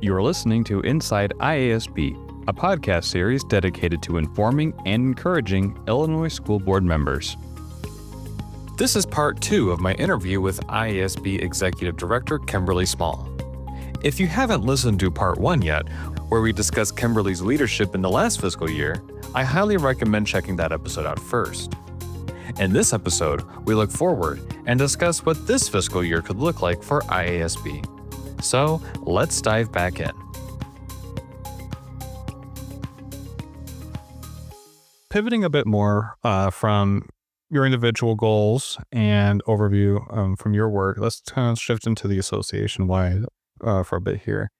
You are listening to Inside IASB, a podcast series dedicated to informing and encouraging Illinois School Board members. This is part 2 of my interview with IASB Executive Director Kimberly Small. If you haven't listened to part 1 yet, where we discuss Kimberly's leadership in the last fiscal year, I highly recommend checking that episode out first. In this episode, we look forward and discuss what this fiscal year could look like for IASB. So, let's dive back in. Pivoting a bit more from your individual goals and overview from your work, let's kind of shift into the association-wide for a bit here.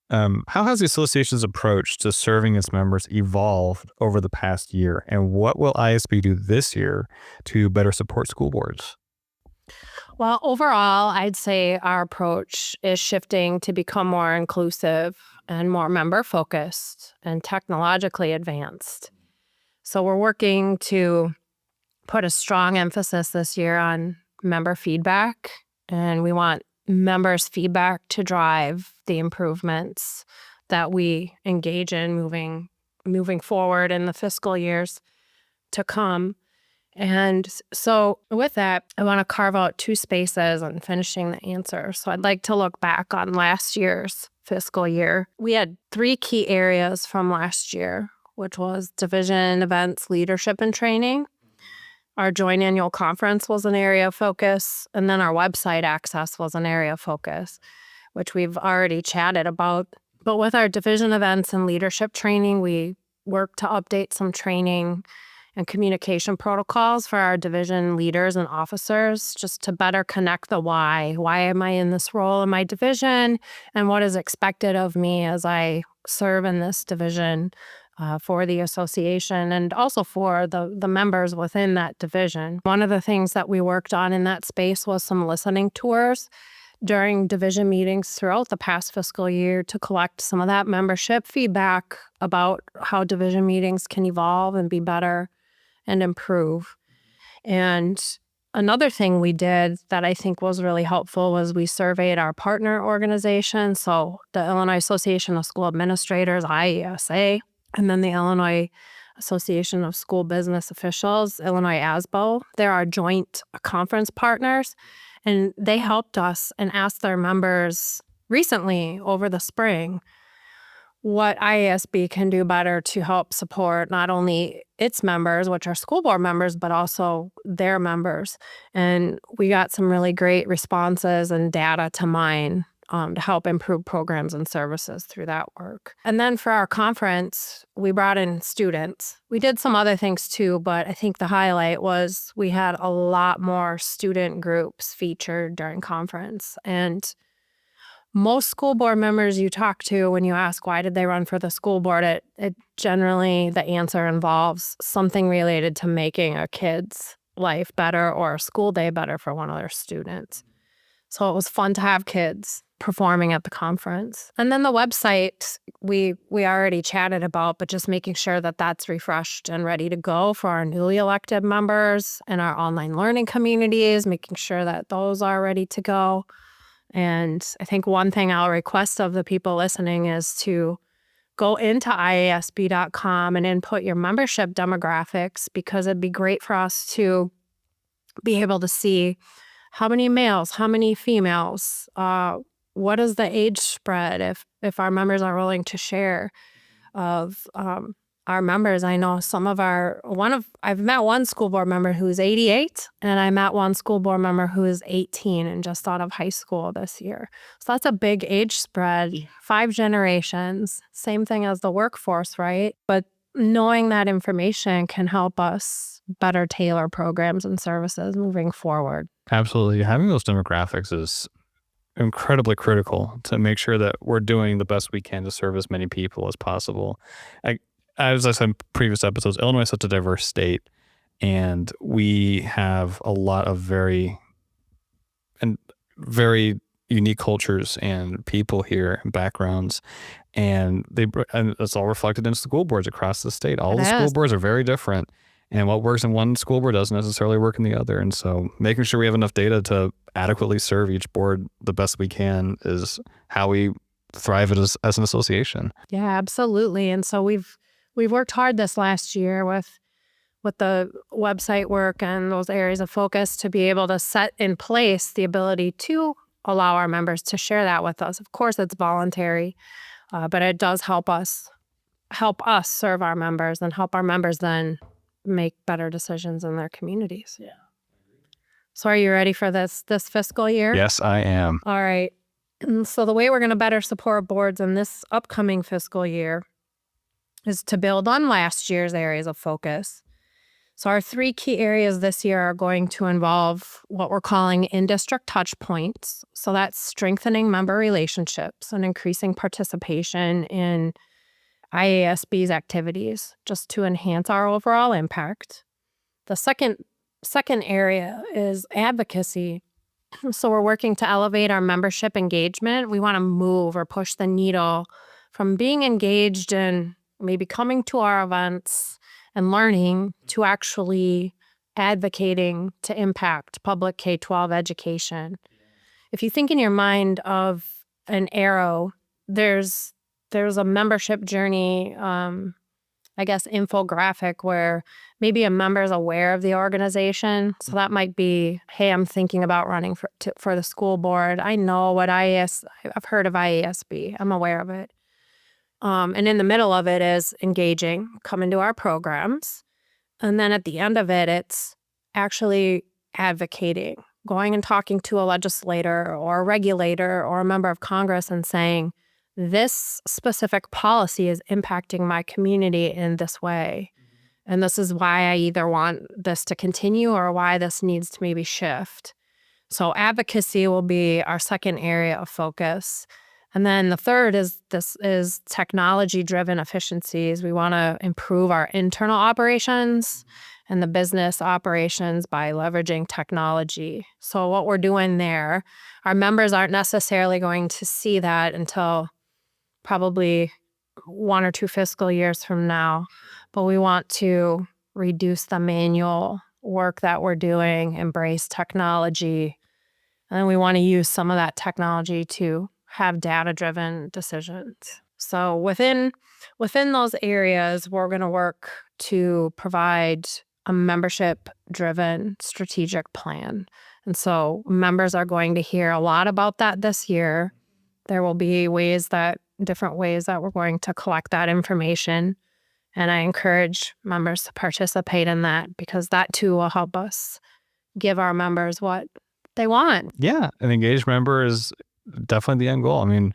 How has the association's approach to serving its members evolved over the past year, and what will IASB do this year to better support school boards? Well, overall, I'd say our approach is shifting to become more inclusive and more member-focused and technologically advanced. So we're working to put a strong emphasis this year on member feedback, and we want members' feedback to drive the improvements that we engage in moving forward in the fiscal years to come. And so with that, I want to carve out 2 spaces on finishing the answer. So I'd like to look back on last year's fiscal year. We had 3 key areas from last year, which was division events, leadership, and training. Our joint annual conference was an area of focus, and then our website access was an area of focus, which we've already chatted about. But with our division events and leadership training, we worked to update some training and communication protocols for our division leaders and officers, just to better connect the why. Why am I in this role in my division, and what is expected of me as I serve in this division for the association and also for the members within that division. One of the things that we worked on in that space was some listening tours during division meetings throughout the past fiscal year to collect some of that membership feedback about how division meetings can evolve and be better and improve. And another thing we did that I think was really helpful was we surveyed our partner organizations, so the Illinois Association of School Administrators, IASA, and then the Illinois Association of School Business Officials, Illinois IASB. They're our joint conference partners, and they helped us and asked their members recently over the spring what IASB can do better to help support not only its members, which are school board members, but also their members. And we got some really great responses and data to mine to help improve programs and services through that work. And then for our conference, we brought in students. We did some other things too, but I think the highlight was we had a lot more student groups featured during conference. And most school board members you talk to when you ask why did they run for the school board, it generally the answer involves something related to making a kid's life better or a school day better for one of their students. So it was fun to have kids performing at the conference. And then the website we already chatted about, but just making sure that that's refreshed and ready to go for our newly elected members and our online learning communities, making sure that those are ready to go. And I think one thing I'll request of the people listening is to go into IASB.com and input your membership demographics, because it'd be great for us to be able to see how many males, how many females, what is the age spread if our members are willing to share of our members. I know I've met one school board member who's 88, and I met one school board member who is 18 and just out of high school this year. So that's a big age spread, 5 generations, same thing as the workforce, right? But knowing that information can help us better tailor programs and services moving forward. Absolutely. Having those demographics is incredibly critical to make sure that we're doing the best we can to serve as many people as possible. As I said in previous episodes, Illinois is such a diverse state, and we have a lot of very unique cultures and people here, and backgrounds, and it's all reflected in school boards across the state. All the school boards are very different, and what works in one school board doesn't necessarily work in the other. And so making sure we have enough data to adequately serve each board the best we can is how we thrive as an association. Yeah, absolutely. And so we've worked hard this last year with the website work and those areas of focus to be able to set in place the ability to allow our members to share that with us. Of course, it's voluntary, but it does help us serve our members and help our members then make better decisions in their communities. Yeah. So are you ready for this fiscal year? Yes, I am. All right. So the way we're going to better support boards in this upcoming fiscal year is to build on last year's areas of focus. So our 3 key areas this year are going to involve what we're calling in-district touch points. So that's strengthening member relationships and increasing participation in IASB's activities just to enhance our overall impact. The second area is advocacy. So we're working to elevate our membership engagement. We want to move or push the needle from being engaged in maybe coming to our events and learning to actually advocating to impact public K-12 education. If you think in your mind of an arrow, there's a membership journey, infographic where maybe a member is aware of the organization. So that might be, hey, I'm thinking about running for the school board. I know what I've heard of IASB. I'm aware of it. And in the middle of it is engaging, coming to our programs. And then at the end of it, it's actually advocating, going and talking to a legislator or a regulator or a member of Congress and saying, this specific policy is impacting my community in this way. And this is why I either want this to continue or why this needs to maybe shift. So advocacy will be our second area of focus. And then the third is technology-driven efficiencies. We want to improve our internal operations and the business operations by leveraging technology. So what we're doing there, our members aren't necessarily going to see that until probably 1 or 2 fiscal years from now. But we want to reduce the manual work that we're doing, embrace technology, and then we want to use some of that technology to have data-driven decisions. So within those areas, we're going to work to provide a membership-driven strategic plan. And so members are going to hear a lot about that this year. There will be different ways that we're going to collect that information. And I encourage members to participate in that because that too will help us give our members what they want. Yeah, an engaged member is definitely the end goal. I mean,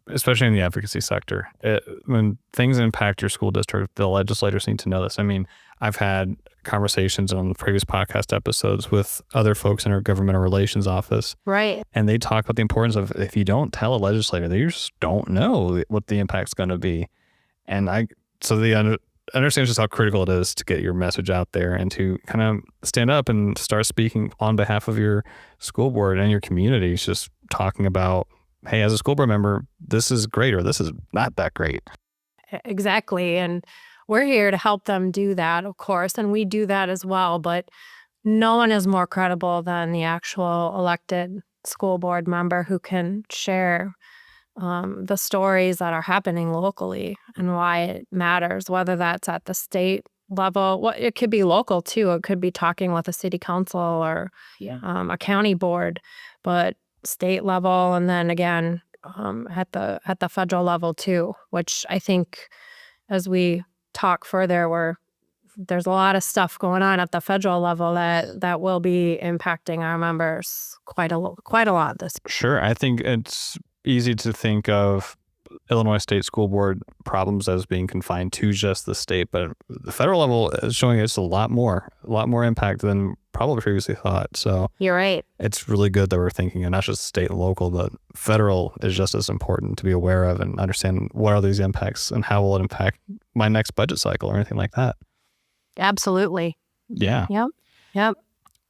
especially in the advocacy sector, when things impact your school district, the legislators need to know this. I mean, I've had conversations on the previous podcast episodes with other folks in our governmental relations office. Right. And they talk about the importance of if you don't tell a legislator, they just don't know what the impact's going to be. And they understand just how critical it is to get your message out there and to kind of stand up and start speaking on behalf of your school board and your community, just talking about, hey, as a school board member, this is great or this is not that great. Exactly. And we're here to help them do that, of course, and we do that as well. But no one is more credible than the actual elected school board member who can share the stories that are happening locally and why it matters, whether that's at the state level. Well, it could be local too. It could be talking with a city council or a county board, but state level, and then again at the federal level too. Which I think, as we talk further, there's a lot of stuff going on at the federal level that will be impacting our members quite a lot this year. Sure, I think it's easy to think of Illinois State School Board problems as being confined to just the state, but the federal level is showing us a lot more impact than probably previously thought. So you're right. It's really good that we're thinking of not just state and local, but federal is just as important to be aware of and understand what are these impacts and how will it impact my next budget cycle or anything like that. Absolutely. Yeah. Yep.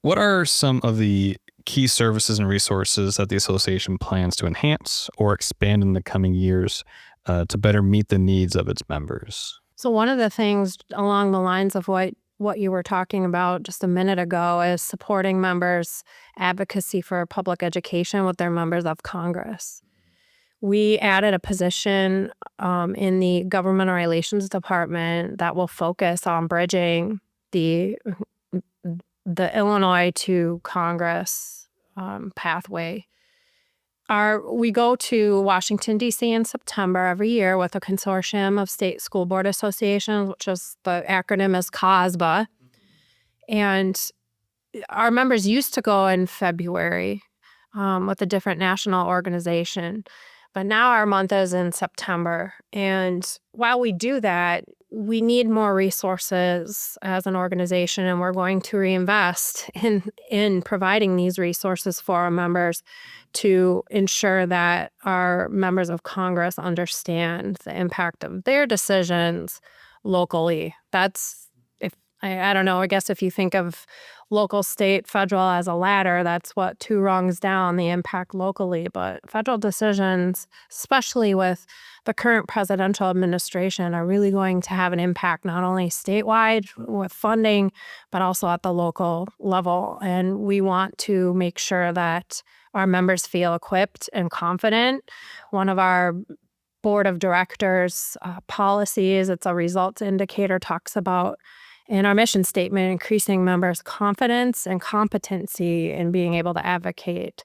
What are some of the key services and resources that the association plans to enhance or expand in the coming years to better meet the needs of its members? So one of the things along the lines of what you were talking about just a minute ago is supporting members' advocacy for public education with their members of Congress. We added a position in the Government Relations Department that will focus on bridging the Illinois to Congress pathway. We go to Washington, D.C. in September every year with a consortium of state school board associations, which is the acronym is CASBA. And our members used to go in February with a different national organization. But now our month is in September. And while we do that, we need more resources as an organization, and we're going to reinvest in providing these resources for our members to ensure that our members of Congress understand the impact of their decisions locally. That's, I don't know, I guess if you think of local, state, federal as a ladder, that's what, 2 rungs down, the impact locally. But federal decisions, especially with the current presidential administration, are really going to have an impact not only statewide with funding, but also at the local level. And we want to make sure that our members feel equipped and confident. One of our board of directors policies, it's a results indicator, talks about in our mission statement, increasing members' confidence and competency in being able to advocate,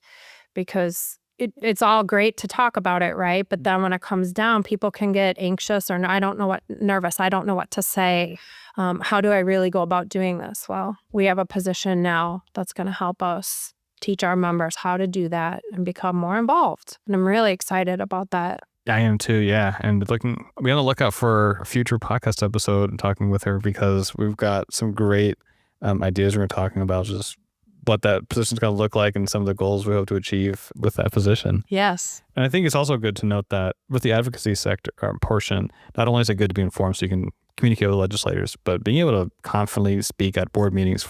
because it's all great to talk about it, right? But then when it comes down, people can get anxious or nervous. I don't know what to say. How do I really go about doing this? Well, we have a position now that's going to help us teach our members how to do that and become more involved. And I'm really excited about that. I am too, yeah. And be on the lookout for a future podcast episode and talking with her, because we've got some great ideas we're talking about, just what that position's going to look like and some of the goals we hope to achieve with that position. Yes. And I think it's also good to note that with the advocacy sector portion, not only is it good to be informed so you can communicate with legislators, but being able to confidently speak at board meetings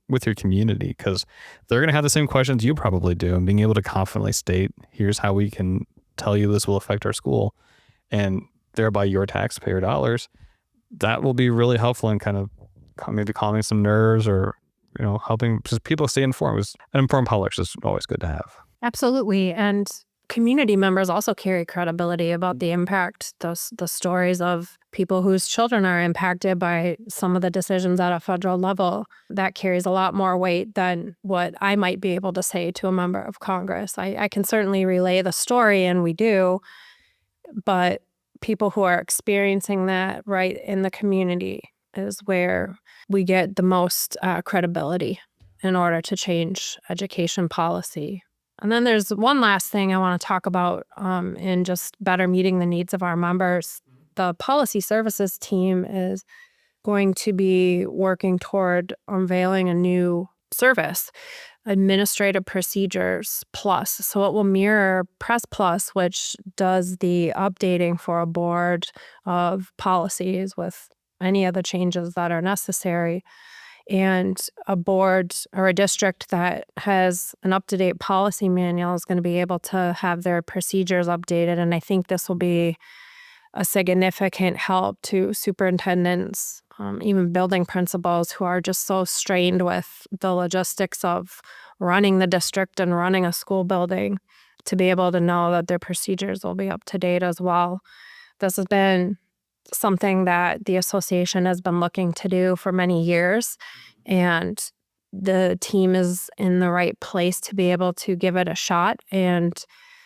with your community, because they're going to have the same questions you probably do, and being able to confidently state, here's how we can tell you this will affect our school, and thereby your taxpayer dollars, that will be really helpful in kind of maybe calming some nerves, or helping just people stay informed. An informed public is always good to have. Absolutely. And community members also carry credibility about the impact, the stories of people whose children are impacted by some of the decisions at a federal level. That carries a lot more weight than what I might be able to say to a member of Congress. I can certainly relay the story, and we do, but people who are experiencing that right in the community is where we get the most credibility in order to change education policy. And then there's one last thing I want to talk about in just better meeting the needs of our members. The policy services team is going to be working toward unveiling a new service, Administrative Procedures Plus. So it will mirror Press Plus, which does the updating for a board of policies with any of the changes that are necessary. And a board or a district that has an up-to-date policy manual is going to be able to have their procedures updated. And I think this will be a significant help to superintendents, even building principals who are just so strained with the logistics of running the district and running a school building, to be able to know that their procedures will be up to date as well. This has been something that the association has been looking to do for many years, and the team is in the right place to be able to give it a shot and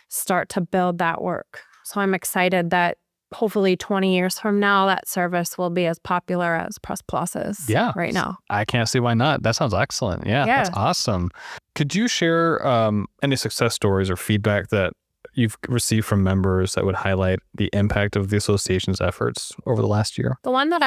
start to build that work. So I'm excited that hopefully 20 years from now, that service will be as popular as Press Plus is right now. I can't see why not. That sounds excellent. Yeah, that's awesome. Could you share any success stories or feedback that you've received from members that would highlight the impact of the association's efforts over the last year? The one that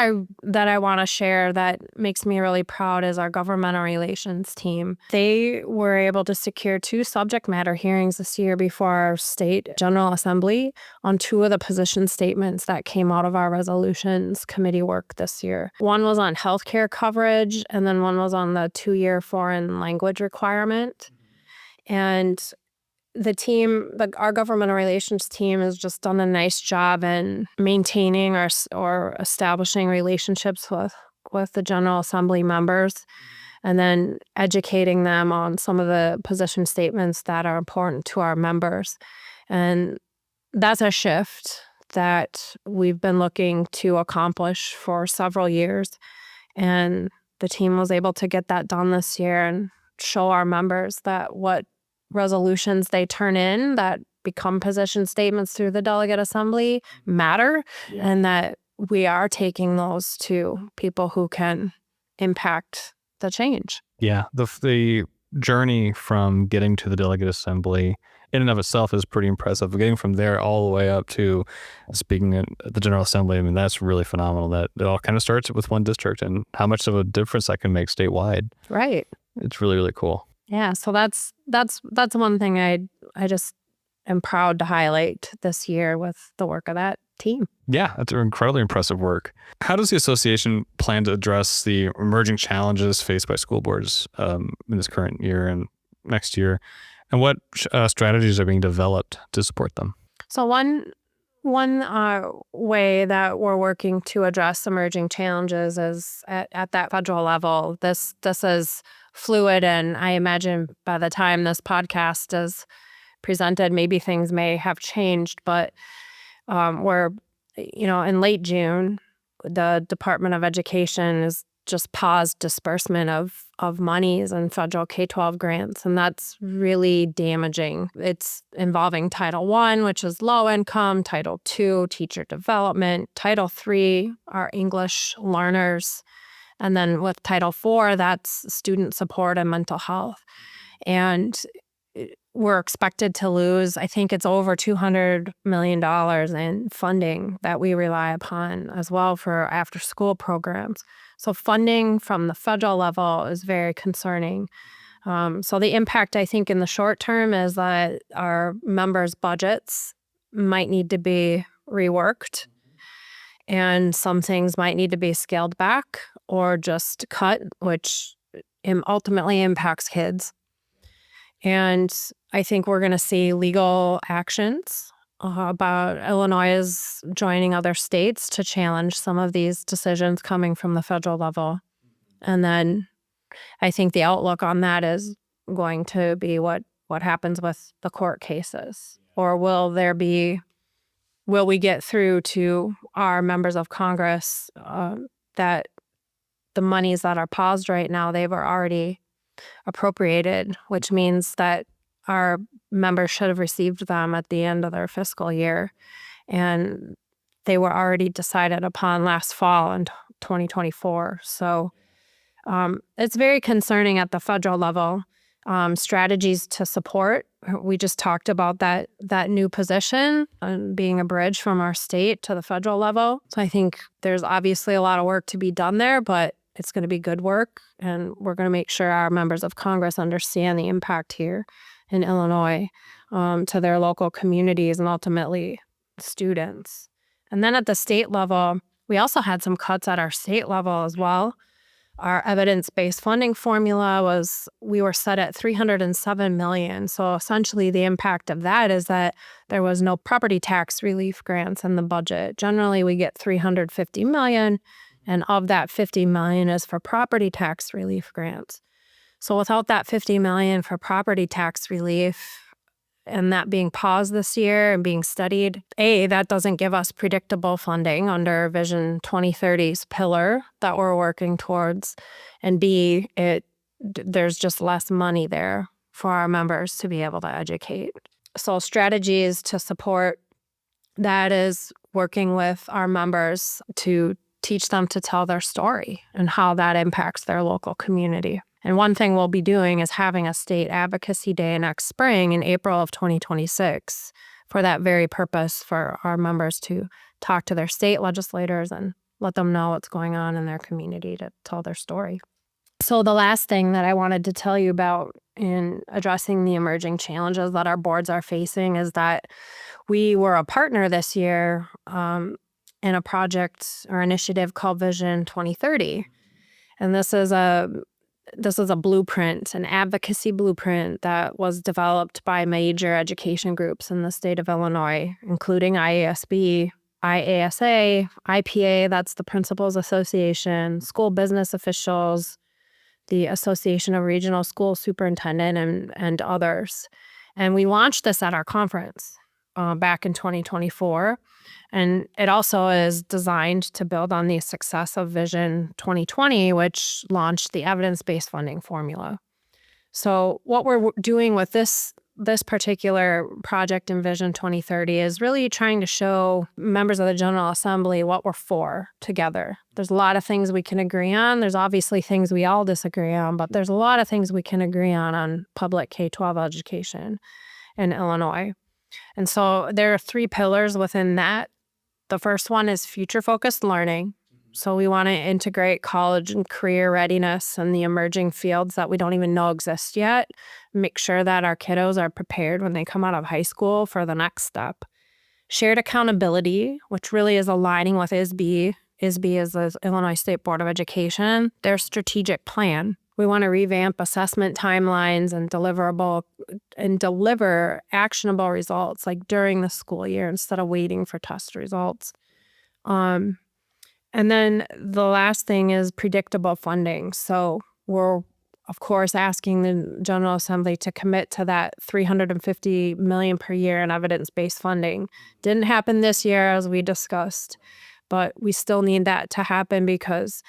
I want to share that makes me really proud is our governmental relations team. They were able to secure 2 subject matter hearings this year before our state General Assembly on 2 of the position statements that came out of our resolutions committee work this year. One was on healthcare coverage, and then one was on the 2-year foreign language requirement. And the team, our governmental relations team, has just done a nice job in maintaining or establishing relationships with the General Assembly members, and then educating them on some of the position statements that are important to our members. And that's a shift that we've been looking to accomplish for several years. And the team was able to get that done this year and show our members that what resolutions they turn in that become position statements through the delegate assembly matter, and that we are taking those to people who can impact the change. Yeah, the journey from getting to the delegate assembly in and of itself is pretty impressive. Getting from there all the way up to speaking at the General Assembly, I mean, that's really phenomenal. That it all kind of starts with one district, and how much of a difference that can make statewide. Right. It's really, really cool. Yeah. So that's one thing I just am proud to highlight this year with the work of that team. Yeah, that's incredibly impressive work. How does the association plan to address the emerging challenges faced by school boards in this current year and next year? And what strategies are being developed to support them? So one way that we're working to address emerging challenges is at that federal level. This is fluid, and I imagine by the time this podcast is presented, maybe things may have changed. But we're, in late June, the Department of Education has just paused disbursement of monies and federal K-12 grants, and that's really damaging. It's involving Title I, which is low income, Title II, teacher development, Title III, our English learners, and then with Title IV, that's student support and mental health. And we're expected to lose, I think it's over $200 million in funding that we rely upon as well for after-school programs. So funding from the federal level is very concerning. So the impact, I think, in the short term is that our members' budgets might need to be reworked, and some things might need to be scaled back or just cut, which ultimately impacts kids. And I think we're going to see legal actions about Illinois joining other states to challenge some of these decisions coming from the federal level. And then I think the outlook on that is going to be what happens with the court cases. Or will we get through to our members of Congress that the monies that are paused right now, they were already appropriated, which means that our members should have received them at the end of their fiscal year. And they were already decided upon last fall in 2024. So it's very concerning at the federal level. Strategies to support. We just talked about that new position and being a bridge from our state to the federal level. So I think there's obviously a lot of work to be done there, but it's going to be good work, and we're going to make sure our members of Congress understand the impact here in Illinois to their local communities and ultimately students. And then at the state level, we also had some cuts at our state level as well. Our evidence-based funding formula we were set at $307 million. So essentially the impact of that is that there was no property tax relief grants in the budget. Generally, we get $350 million. And of that $50 million is for property tax relief grants. So without that $50 million for property tax relief and that being paused this year and being studied, A, that doesn't give us predictable funding under Vision 2030's pillar that we're working towards. And B, there's just less money there for our members to be able to educate. So strategies to support that is working with our members to teach them to tell their story and how that impacts their local community. And one thing we'll be doing is having a state advocacy day next spring in April of 2026 for that very purpose, for our members to talk to their state legislators and let them know what's going on in their community to tell their story. So the last thing that I wanted to tell you about in addressing the emerging challenges that our boards are facing is that we were a partner this year in a project or initiative called Vision 2030. And this is a blueprint, an advocacy blueprint that was developed by major education groups in the state of Illinois, including IASB, IASA, IPA, that's the Principals Association, school business officials, the Association of Regional School Superintendent, and others. And we launched this at our conference. back in 2024. And it also is designed to build on the success of Vision 2020, which launched the evidence-based funding formula. So what we're doing with this particular project in Vision 2030 is really trying to show members of the General Assembly what we're for together. There's a lot of things we can agree on. There's obviously things we all disagree on, but there's a lot of things we can agree on public K-12 education in Illinois. And so there are 3 pillars within that. The first one is future-focused learning. So we want to integrate college and career readiness and the emerging fields that we don't even know exist yet. Make sure that our kiddos are prepared when they come out of high school for the next step. Shared accountability, which really is aligning with IASB. IASB is the Illinois State Board of Education, their strategic plan. We want to revamp assessment timelines and deliver actionable results like during the school year instead of waiting for test results. And then the last thing is predictable funding. So we're, of course, asking the General Assembly to commit to that $350 million per year in evidence-based funding. Didn't happen this year, as we discussed, but we still need that to happen because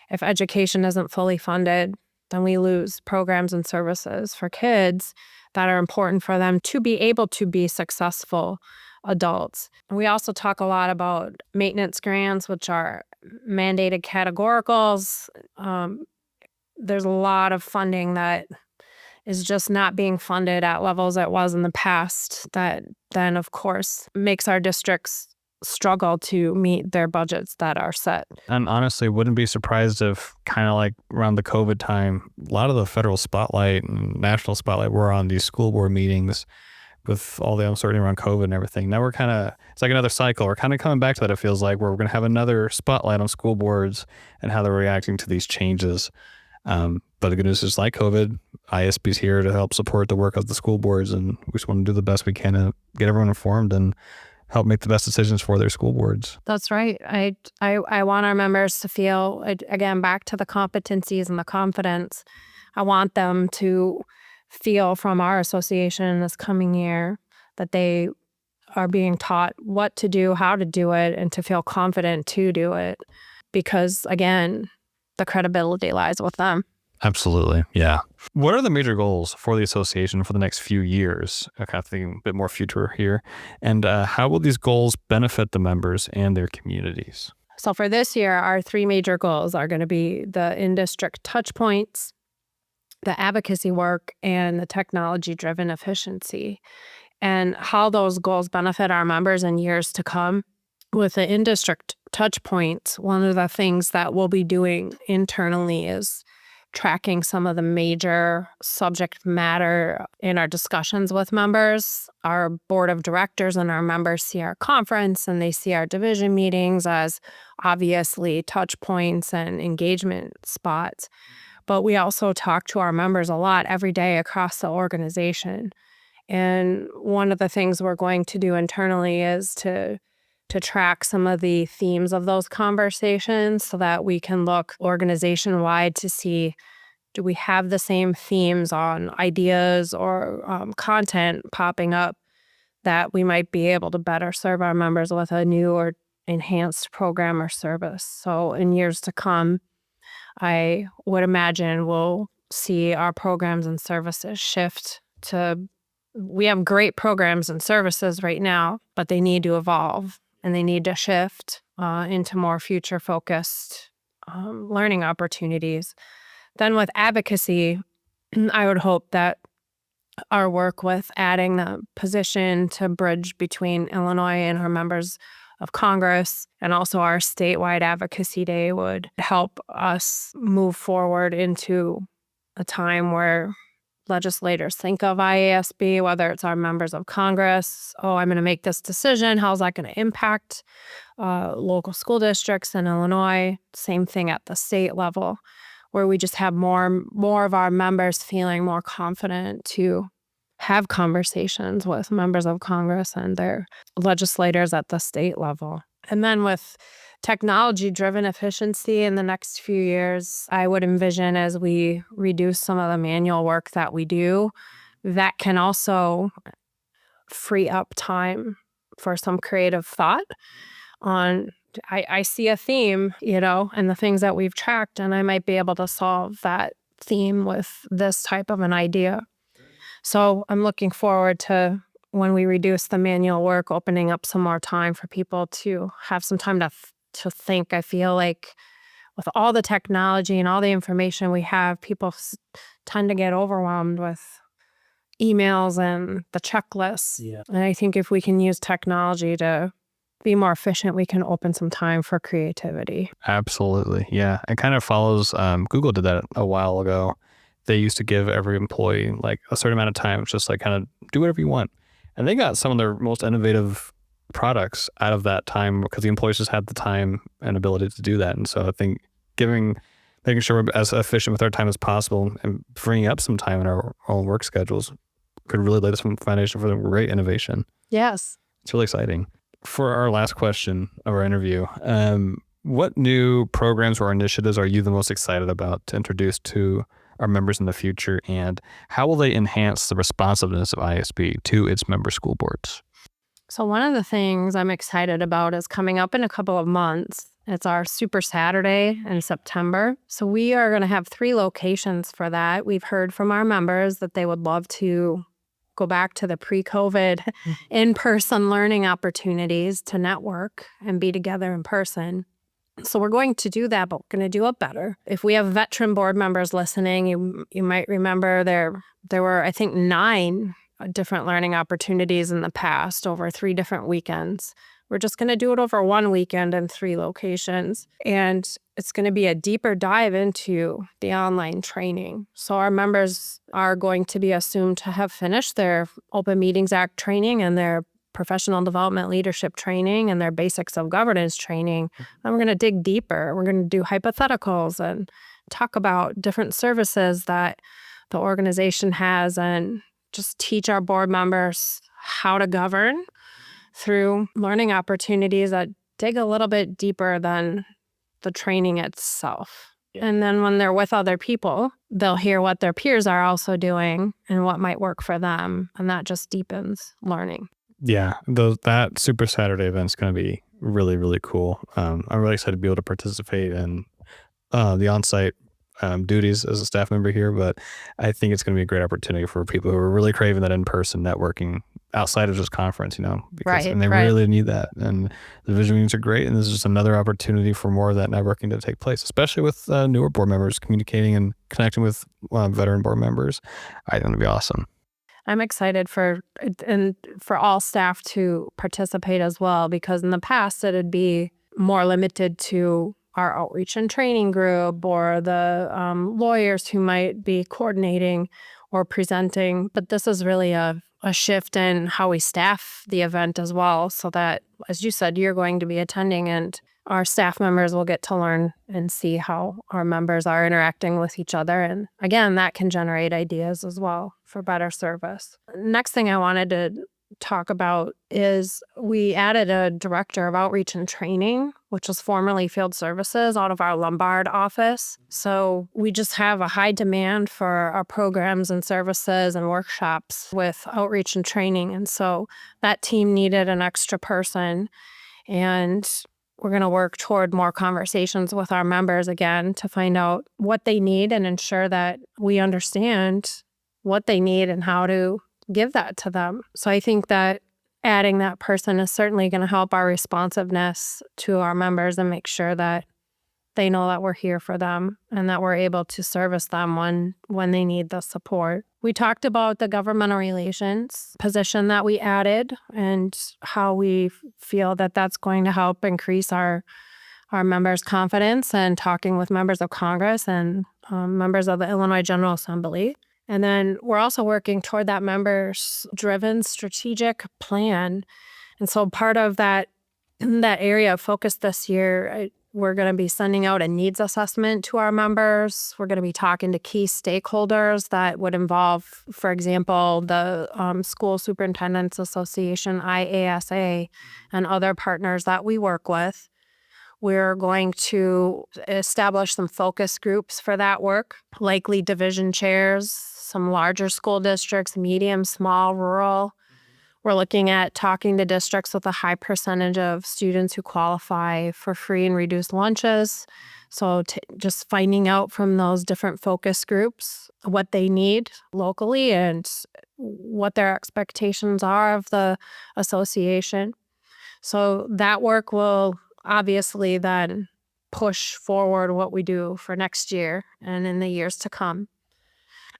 if education isn't fully funded, then we lose programs and services for kids that are important for them to be able to be successful adults. We also talk a lot about maintenance grants, which are mandated categoricals. There's a lot of funding that is just not being funded at levels it was in the past that then, of course, makes our districts struggle to meet their budgets that are set. And honestly, wouldn't be surprised if kind of like around the COVID time, a lot of the federal spotlight and national spotlight were on these school board meetings with all the uncertainty around COVID and everything. Now we're kind of, it's like another cycle. We're kind of coming back to that, it feels like, where we're going to have another spotlight on school boards and how they're reacting to these changes. But the good news is, like COVID, IASB is here to help support the work of the school boards, and we just want to do the best we can to get everyone informed and help make the best decisions for their school boards. That's right. I want our members to feel, again, back to the competencies and the confidence. I want them to feel from our association this coming year that they are being taught what to do, how to do it, and to feel confident to do it. Because, again, the credibility lies with them. Absolutely. Yeah. What are the major goals for the association for the next few years? I kind of think a bit more future here. And how will these goals benefit the members and their communities? So for this year, our 3 major goals are going to be the in-district touch points, the advocacy work, and the technology-driven efficiency. And how those goals benefit our members in years to come. With the in-district touch points, one of the things that we'll be doing internally is tracking some of the major subject matter in our discussions with members. Our board of directors and our members see our conference and they see our division meetings as obviously touch points and engagement spots. But we also talk to our members a lot every day across the organization. And one of the things we're going to do internally is to track some of the themes of those conversations so that we can look organization-wide to see, do we have the same themes on ideas or content popping up that we might be able to better serve our members with a new or enhanced program or service. So in years to come, I would imagine we'll see our programs and services shift to, we have great programs and services right now, but they need to evolve. And they need to shift into more future-focused learning opportunities. Then with advocacy, I would hope that our work with adding the position to bridge between Illinois and our members of Congress and also our statewide advocacy day would help us move forward into a time where legislators think of IASB, whether it's our members of Congress, I'm going to make this decision. How's that going to impact local school districts in Illinois? Same thing at the state level, where we just have more of our members feeling more confident to have conversations with members of Congress and their legislators at the state level. And then with technology-driven efficiency in the next few years, I would envision as we reduce some of the manual work that we do, that can also free up time for some creative thought on, I see a theme, and the things that we've tracked, and I might be able to solve that theme with this type of an idea. So I'm looking forward to, when we reduce the manual work, opening up some more time for people to have some time to think. I feel like with all the technology and all the information we have, people tend to get overwhelmed with emails and the checklists. Yeah. And I think if we can use technology to be more efficient, we can open some time for creativity. Absolutely. Yeah. It kind of follows, Google did that a while ago. They used to give every employee like a certain amount of time, just like kind of do whatever you want. And they got some of their most innovative products out of that time because the employees just had the time and ability to do that. And so I think making sure we're as efficient with our time as possible and freeing up some time in our own work schedules could really lay some foundation for great innovation. Yes. It's really exciting. For our last question of our interview, what new programs or initiatives are you the most excited about to introduce to our members in the future, and how will they enhance the responsiveness of IASB to its member school boards? So one of the things I'm excited about is coming up in a couple of months. It's our Super Saturday in September. So we are going to have 3 locations for that. We've heard from our members that they would love to go back to the pre-COVID in-person learning opportunities to network and be together in person. So we're going to do that, but we're going to do it better. If we have veteran board members listening, you might remember there were, I think, 9 different learning opportunities in the past over 3 different weekends. We're just going to do it over 1 weekend in 3 locations. And it's going to be a deeper dive into the online training. So our members are going to be assumed to have finished their Open Meetings Act training and their professional development leadership training and their basics of governance training. And we're going to dig deeper. We're going to do hypotheticals and talk about different services that the organization has and just teach our board members how to govern through learning opportunities that dig a little bit deeper than the training itself. Yeah. And then when they're with other people, they'll hear what their peers are also doing and what might work for them. And that just deepens learning. Yeah, that Super Saturday event is going to be really, really cool. I'm really excited to be able to participate in the on-site duties as a staff member here, but I think it's going to be a great opportunity for people who are really craving that in-person networking outside of just conference, and they really need that. And the vision meetings are great, and this is just another opportunity for more of that networking to take place, especially with newer board members communicating and connecting with veteran board members. I think it'll be awesome. I'm excited for all staff to participate as well, because in the past it'd be more limited to our outreach and training group or the lawyers who might be coordinating or presenting. But this is really a shift in how we staff the event as well, so that, as you said, you're going to be attending and our staff members will get to learn and see how our members are interacting with each other. And again, that can generate ideas as well for better service. Next thing I wanted to talk about is we added a director of outreach and training, which was formerly field services, out of our Lombard office. So we just have a high demand for our programs and services and workshops with outreach and training. And so that team needed an extra person. And we're going to work toward more conversations with our members again to find out what they need and ensure that we understand what they need and how to give that to them. So I think that adding that person is certainly going to help our responsiveness to our members and make sure that they know that we're here for them and that we're able to service them when they need the support. We talked about the governmental relations position that we added and how we feel that that's going to help increase our members' confidence and talking with members of Congress and members of the Illinois General Assembly. And then we're also working toward that members-driven strategic plan. And so part of that area of focus this year, we're going to be sending out a needs assessment to our members. We're going to be talking to key stakeholders that would involve, for example, the School Superintendents Association, IASA, and other partners that we work with. We're going to establish some focus groups for that work, likely division chairs, some larger school districts, medium, small, rural. We're looking at talking to districts with a high percentage of students who qualify for free and reduced lunches. So just finding out from those different focus groups what they need locally and what their expectations are of the association. So that work will obviously then push forward what we do for next year and in the years to come.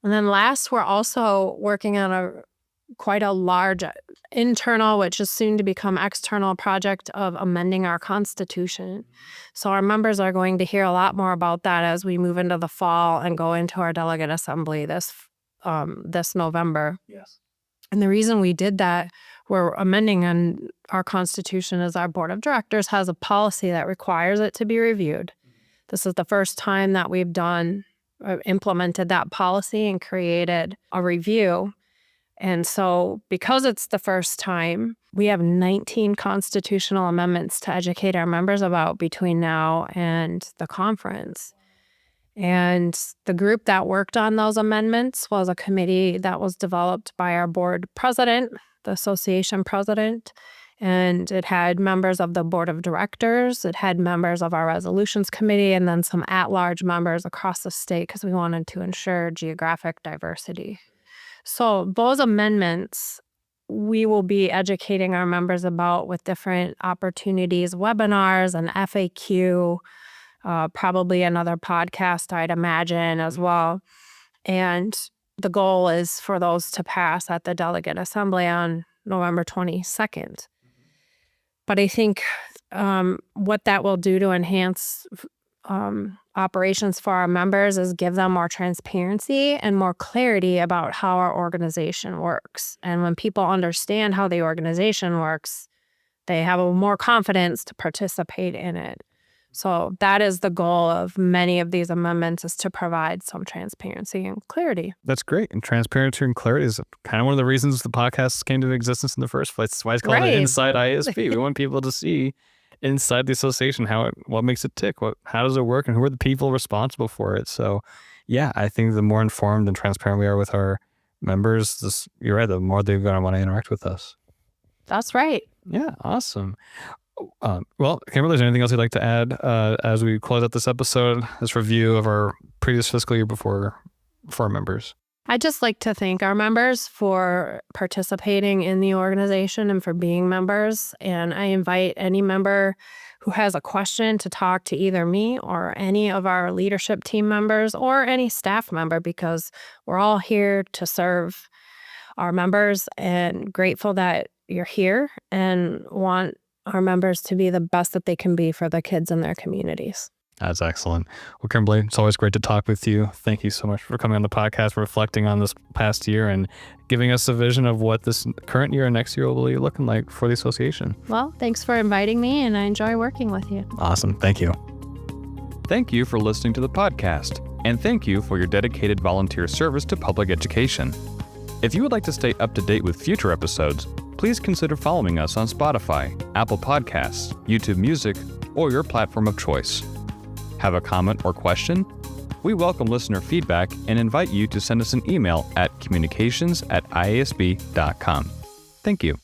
And then last, we're also working on quite a large internal, which is soon to become external project of amending our Constitution. So our members are going to hear a lot more about that as we move into the fall and go into our delegate assembly this November. Yes. And the reason we did that, we're amending on our Constitution, is our board of directors has a policy that requires it to be reviewed. This is the first time that we've implemented that policy and created a review. And so because it's the first time, we have 19 constitutional amendments to educate our members about between now and the conference. And the group that worked on those amendments was a committee that was developed by our board president, the association president, and it had members of the board of directors, it had members of our resolutions committee, and then some at-large members across the state because we wanted to ensure geographic diversity. So those amendments, we will be educating our members about with different opportunities, webinars, and FAQ, probably another podcast, I'd imagine, as well. And the goal is for those to pass at the delegate assembly on November 22nd. But I think what that will do to enhance operations for our members is give them more transparency and more clarity about how our organization works. And when people understand how the organization works, they have more confidence to participate in it. So that is the goal of many of these amendments, is to provide some transparency and clarity. That's great. And transparency and clarity is kind of one of the reasons the podcast came to existence in the first place. That's why it's called Right. Inside IASB. We want people to see inside the association what makes it tick, how does it work, and who are the people responsible for it. So yeah, I think the more informed and transparent we are with our members, you're right, the more they're going to want to interact with us. That's right. Yeah, awesome. Well, Kimberly, is there anything else you'd like to add as we close out this episode, this review of our previous fiscal year for our members? I'd just like to thank our members for participating in the organization and for being members. And I invite any member who has a question to talk to either me or any of our leadership team members or any staff member, because we're all here to serve our members, and grateful that you're here and want our members to be the best that they can be for the kids in their communities. That's excellent. Well, Kimberly, it's always great to talk with you. Thank you so much for coming on the podcast, reflecting on this past year and giving us a vision of what this current year and next year will be looking like for the association. Well, thanks for inviting me, and I enjoy working with you. Awesome. Thank you. Thank you for listening to the podcast, and thank you for your dedicated volunteer service to public education. If you would like to stay up to date with future episodes, please consider following us on Spotify, Apple Podcasts, YouTube Music, or your platform of choice. Have a comment or question? We welcome listener feedback and invite you to send us an email at communications@iasb.com. Thank you.